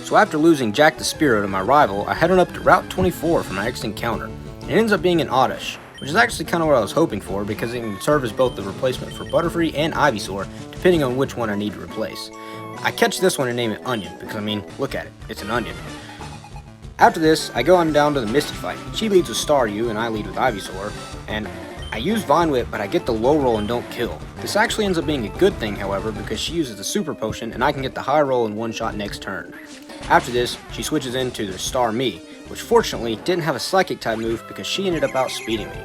So after losing Jack the Spearow to my rival, I head on up to Route 24 for my next encounter. It ends up being an Oddish, which is actually kind of what I was hoping for because it can serve as both the replacement for Butterfree and Ivysaur, depending on which one I need to replace. I catch this one and name it Onion, because I mean, look at it, it's an onion. After this, I go on down to the Misty fight. She leads with Staryu and I lead with Ivysaur, and I use Vine Whip, but I get the low roll and don't kill. This actually ends up being a good thing, however, because she uses the Super Potion and I can get the high roll in one shot next turn. After this, she switches into the Starmie, which fortunately didn't have a Psychic type move because she ended up outspeeding me.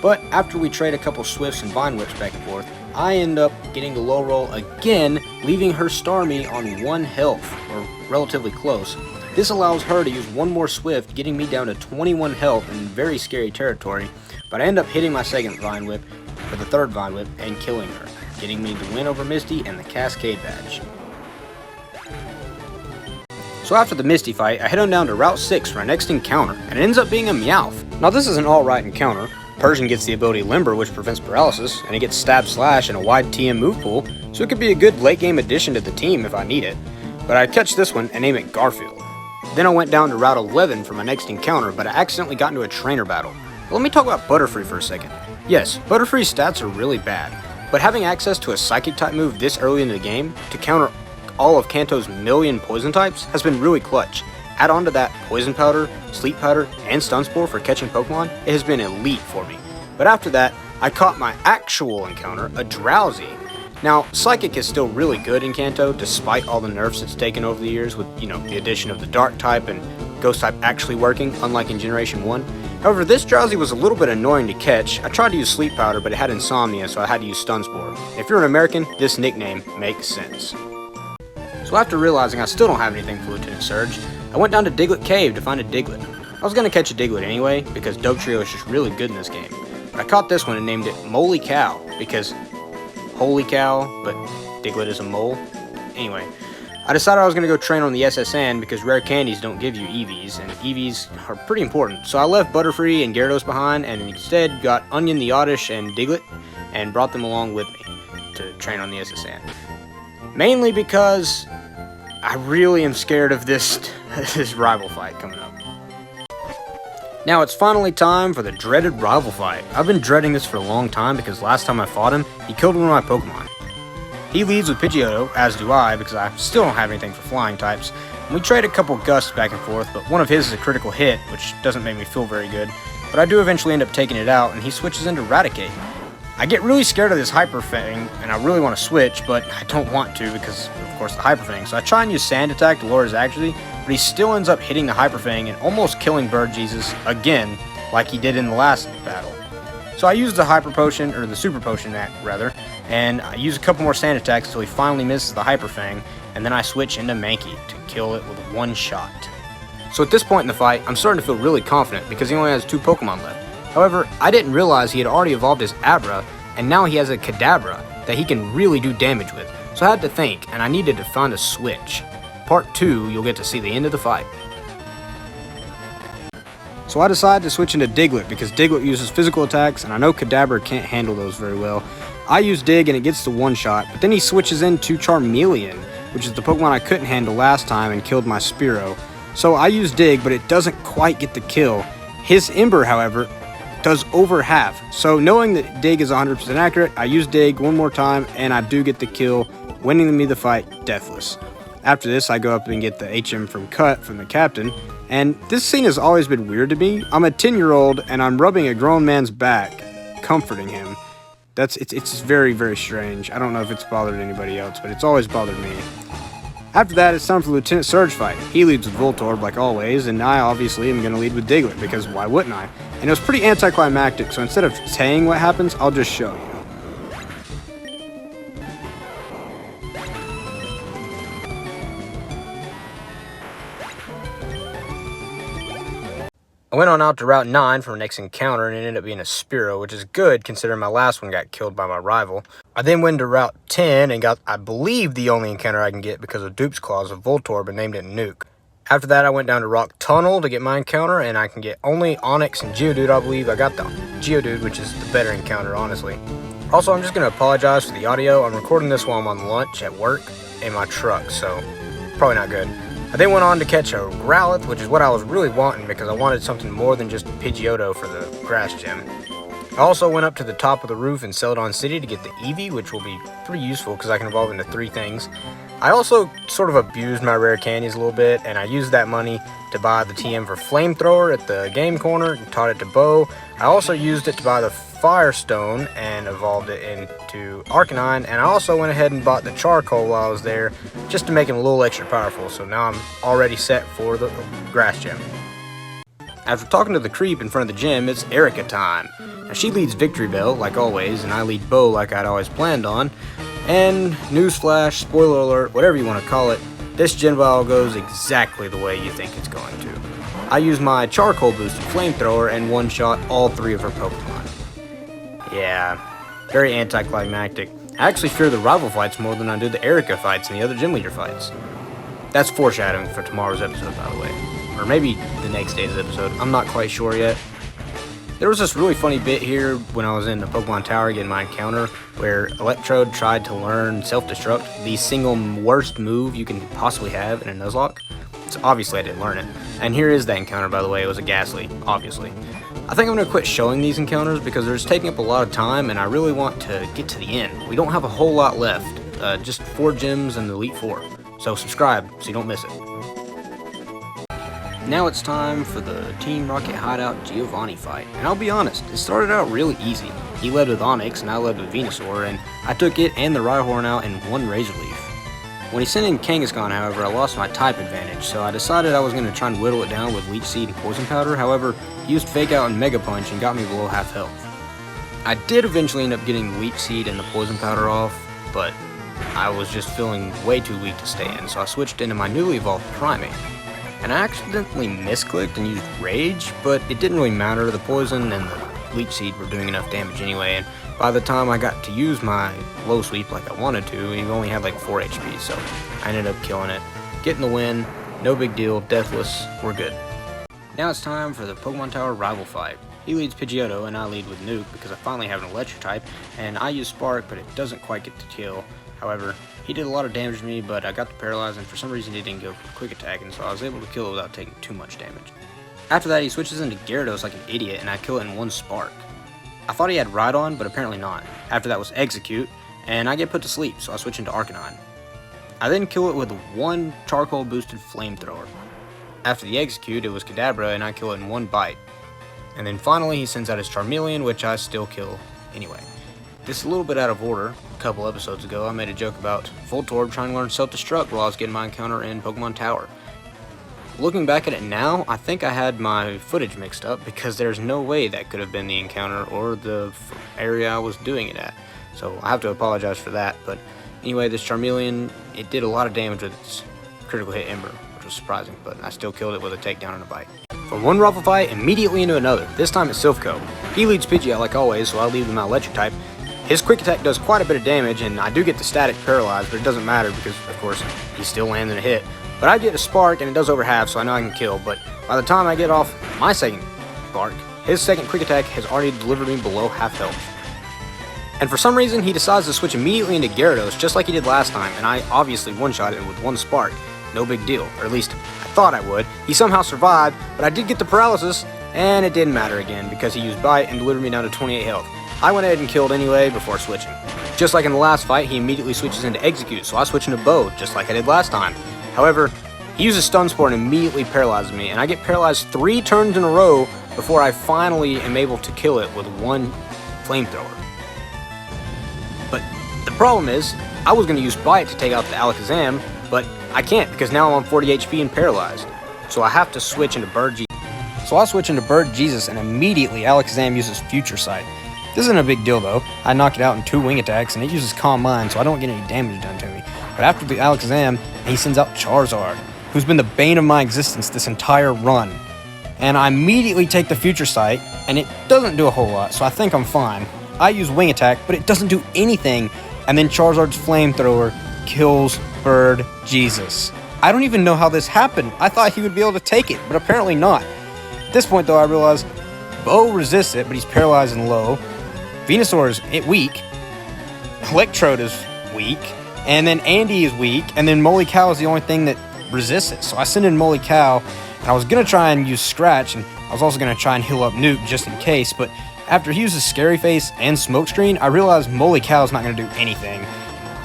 But after we trade a couple Swifts and Vine Whips back and forth, I end up getting the low roll again, leaving her Starmie on 1 health, or relatively close. This allows her to use one more Swift, getting me down to 21 health in very scary territory, but I end up hitting my second Vine Whip, or the third Vine Whip, and killing her, getting me the win over Misty and the Cascade badge. So after the Misty fight, I head on down to Route 6 for my next encounter, and it ends up being a Meowth. Now this is an alright encounter. Persian gets the ability Limber, which prevents paralysis, and it gets Stab Slash and a wide TM move pool, so it could be a good late game addition to the team if I need it. But I catch this one and name it Garfield. Then I went down to Route 11 for my next encounter, but I accidentally got into a trainer battle. But let me talk about Butterfree for a second. Yes, Butterfree's stats are really bad, but having access to a Psychic type move this early into the game to counter all of Kanto's million poison types has been really clutch. Add on to that Poison Powder, Sleep Powder, and Stun Spore for catching Pokemon, it has been elite for me. But after that, I caught my actual encounter, a Drowsy. Now, Psychic is still really good in Kanto, despite all the nerfs it's taken over the years with, the addition of the Dark type and Ghost type actually working, unlike in Generation 1. However, this Drowsy was a little bit annoying to catch. I tried to use Sleep Powder, but it had Insomnia, so I had to use Stun Spore. If you're an American, this nickname makes sense. So after realizing I still don't have anything for Lieutenant Surge, I went down to Diglett Cave to find a Diglett. I was going to catch a Diglett anyway, because Dope Trio is just really good in this game. But I caught this one and named it Moly Cow, because holy cow, but Diglett is a mole. Anyway, I decided I was going to go train on the SSN because rare candies don't give you EVs, and EVs are pretty important. So I left Butterfree and Gyarados behind, and instead got Onion, the Oddish, and Diglett, and brought them along with me to train on the SSN. Mainly because I really am scared of this rival fight coming up. Now it's finally time for the dreaded rival fight. I've been dreading this for a long time because last time I fought him, he killed one of my Pokemon. He leads with Pidgeotto, as do I, because I still don't have anything for flying types. And we trade a couple Gusts back and forth, but one of his is a critical hit, which doesn't make me feel very good. But I do eventually end up taking it out, and he switches into Raticate. I get really scared of this Hyper Fang, and I really want to switch, but I don't want to because, of course, the Hyper Fang. So I try and use Sand Attack to lower his accuracy, but he still ends up hitting the Hyper Fang and almost killing Bird Jesus again, like he did in the last battle. So I use the Hyper Potion, or the Super Potion, rather, and I use a couple more Sand Attacks until he finally misses the Hyper Fang, and then I switch into Mankey to kill it with one shot. So at this point in the fight, I'm starting to feel really confident because he only has 2 Pokemon left. However, I didn't realize he had already evolved his Abra, and now he has a Kadabra that he can really do damage with. So I had to think, and I needed to find a switch. Part 2, you'll get to see the end of the fight. So I decided to switch into Diglett because Diglett uses physical attacks, and I know Kadabra can't handle those very well. I use Dig and it gets the one shot, but then he switches into Charmeleon, which is the Pokemon I couldn't handle last time and killed my Spearow. So I use Dig, but it doesn't quite get the kill. His Ember, however, does over half. So knowing that Dig is 100% accurate, I use Dig one more time and I do get the kill, winning me the fight deathless. After this, I go up and get the HM from Cut from the captain, and this scene has always been weird to me. I'm a 10-year-old and I'm rubbing a grown man's back, comforting him. It's very, very strange. I don't know if it's bothered anybody else, but it's always bothered me. After that, it's time for the Lieutenant Surge fight. He leads with Voltorb like always, and I obviously am going to lead with Diglett, because why wouldn't I? And it was pretty anticlimactic, so instead of saying what happens, I'll just show you. I went on out to Route 9 for my next encounter, and it ended up being a Spearow, which is good considering my last one got killed by my rival. I then went to Route 10 and got, I believe, the only encounter I can get because of Dupes Claws of Voltorb and named it Nuke. After that, I went down to Rock Tunnel to get my encounter, and I can get only Onix and Geodude, I believe. I got the Geodude, which is the better encounter, honestly. Also, I'm just going to apologize for the audio. I'm recording this while I'm on lunch at work in my truck, so probably not good. I then went on to catch a Growlithe, which is what I was really wanting because I wanted something more than just Pidgeotto for the grass gym. I also went up to the top of the roof in Celadon City to get the Eevee, which will be pretty useful because I can evolve into 3 things. I also sort of abused my rare candies a little bit, and I used that money to buy the TM for Flamethrower at the game corner and taught it to Bo. I also used it to buy the Firestone and evolved it into Arcanine, and I also went ahead and bought the Charcoal while I was there just to make him a little extra powerful, so now I'm already set for the grass gym. After talking to the creep in front of the gym, it's Erica time. Now she leads Victory Bell, like always, and I lead Bo like I'd always planned on. And newsflash, spoiler alert, whatever you want to call it, this gym battle goes exactly the way you think it's going to. I use my Charcoal boosted Flamethrower and one-shot all 3 of her Pokemon. Yeah, very anticlimactic. I actually fear the rival fights more than I do the Erica fights and the other gym leader fights. That's foreshadowing for tomorrow's episode, by the way. Or maybe the next day's episode, I'm not quite sure yet. There was this really funny bit here when I was in the Pokemon Tower getting my encounter where Electrode tried to learn Self-Destruct, the single worst move you can possibly have in a Nuzlocke. So obviously I didn't learn it. And here is that encounter, by the way. It was a Ghastly, obviously. I think I'm going to quit showing these encounters because they're just taking up a lot of time and I really want to get to the end. We don't have a whole lot left, just 4 gyms and the Elite 4. So subscribe so you don't miss it. Now it's time for the Team Rocket Hideout Giovanni fight, and I'll be honest, it started out really easy. He led with Onix and I led with Venusaur, and I took it and the Rhyhorn out in 1 Razor Leaf. When he sent in Kangaskhan, however, I lost my type advantage, so I decided I was going to try and whittle it down with Leech Seed and Poison Powder. However, he used Fake Out and Mega Punch and got me below half health. I did eventually end up getting Leech Seed and the Poison Powder off, but I was just feeling way too weak to stay in, so I switched into my newly evolved Primeape. And I accidentally misclicked and used Rage, but it didn't really matter. The Poison and the Leech Seed were doing enough damage anyway, and by the time I got to use my low sweep like I wanted to, he only had like 4 HP, so I ended up killing it. Getting the win, no big deal, deathless, we're good. Now it's time for the Pokemon Tower rival fight. He leads Pidgeotto and I lead with Nuke because I finally have an electric type, and I use Spark, but it doesn't quite get the kill. However, he did a lot of damage to me, but I got the Paralyze, and for some reason he didn't go for Quick Attack, and so I was able to kill it without taking too much damage. After that, he switches into Gyarados like an idiot, and I kill it in 1 Spark. I thought he had Rhydon, but apparently not. After that was Execute, and I get put to sleep, so I switch into Arcanine. I then kill it with 1 Charcoal boosted Flamethrower. After the Execute, it was Kadabra, and I kill it in 1 Bite. And then finally, he sends out his Charmeleon, which I still kill anyway. This is a little bit out of order. A couple episodes ago, I made a joke about Voltorb trying to learn Self-Destruct while I was getting my encounter in Pokemon Tower. Looking back at it now, I think I had my footage mixed up because there's no way that could have been the encounter or the area I was doing it at. So I have to apologize for that, but anyway, this Charmeleon, it did a lot of damage with its critical hit Ember, which was surprising, but I still killed it with a takedown and a bite. From one rival fight, immediately into another. This time it's Silphco. He leads Pidgeot like always, so I lead with my electric type. His quick attack does quite a bit of damage, and I do get the static paralyze, but it doesn't matter because, of course, he's still landing a hit. But I get a spark, and it does over half, so I know I can kill. But by the time I get off my second spark, his second quick attack has already delivered me below half health. And for some reason, he decides to switch immediately into Gyarados, just like he did last time, and I obviously one-shot it with 1 spark. No big deal, or at least I thought I would. He somehow survived, but I did get the paralysis, and it didn't matter again because he used Bite and delivered me down to 28 health. I went ahead and killed anyway before switching. Just like in the last fight, he immediately switches into Execute, so I switch into Bow, just like I did last time. However, he uses Stun Spore and immediately paralyzes me, and I get paralyzed 3 turns in a row before I finally am able to kill it with 1 Flamethrower. But the problem is, I was going to use Bite to take out the Alakazam, but I can't because now I'm on 40 HP and paralyzed. So I have to switch into Bird Jesus. So I switch into Bird Jesus, and immediately Alakazam uses Future Sight. This isn't a big deal though. I knock it out in 2 wing attacks, and it uses Calm Mind, so I don't get any damage done to me. But after the Alakazam, he sends out Charizard, who's been the bane of my existence this entire run. And I immediately take the Future Sight, and it doesn't do a whole lot, so I think I'm fine. I use Wing Attack, but it doesn't do anything, and then Charizard's Flamethrower kills Bird Jesus. I don't even know how this happened. I thought he would be able to take it, but apparently not. At this point though, I realize Bo resists it, but he's paralyzed and low. Venusaur is weak. Electrode is weak. And then Andy is weak. And then Moly Cow is the only thing that resist it. So I send in Moly Cow, and I was going to try and use Scratch, and I was also going to try and heal up Nuke just in case, but after he uses Scary Face and Smokescreen, I realized Moly Cow is not going to do anything.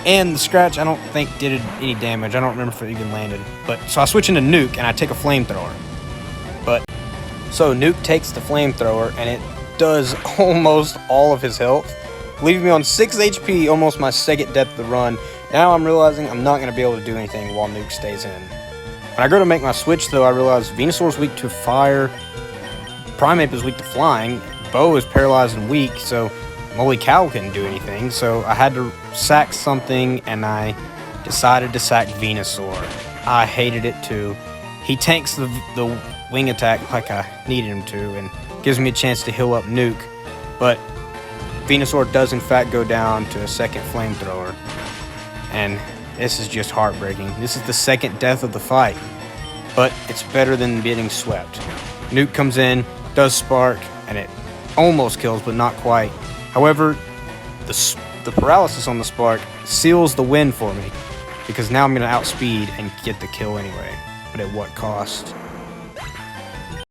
And the Scratch, I don't think, did any damage. I don't remember if it even landed. But so I switch into Nuke, and I take a Flamethrower. So Nuke takes the Flamethrower, and it does almost all of his health, leaving me on 6 HP, almost my second death of the run. Now I'm realizing I'm not going to be able to do anything while Nuke stays in. When I go to make my switch, though, I realize Venusaur's weak to fire, Primeape is weak to flying, Bo is paralyzed and weak, so Moly Cow couldn't do anything, so I had to sack something, and I decided to sack Venusaur. I hated it too. He tanks the wing attack like I needed him to, and gives me a chance to heal up Nuke, but Venusaur does in fact go down to a second Flamethrower, and this is just heartbreaking. This is the second death of the fight, but it's better than getting swept. Nuke comes in, does Spark, and it almost kills, but not quite. However, the paralysis on the Spark seals the win for me, because now I'm going to outspeed and get the kill anyway. But at what cost?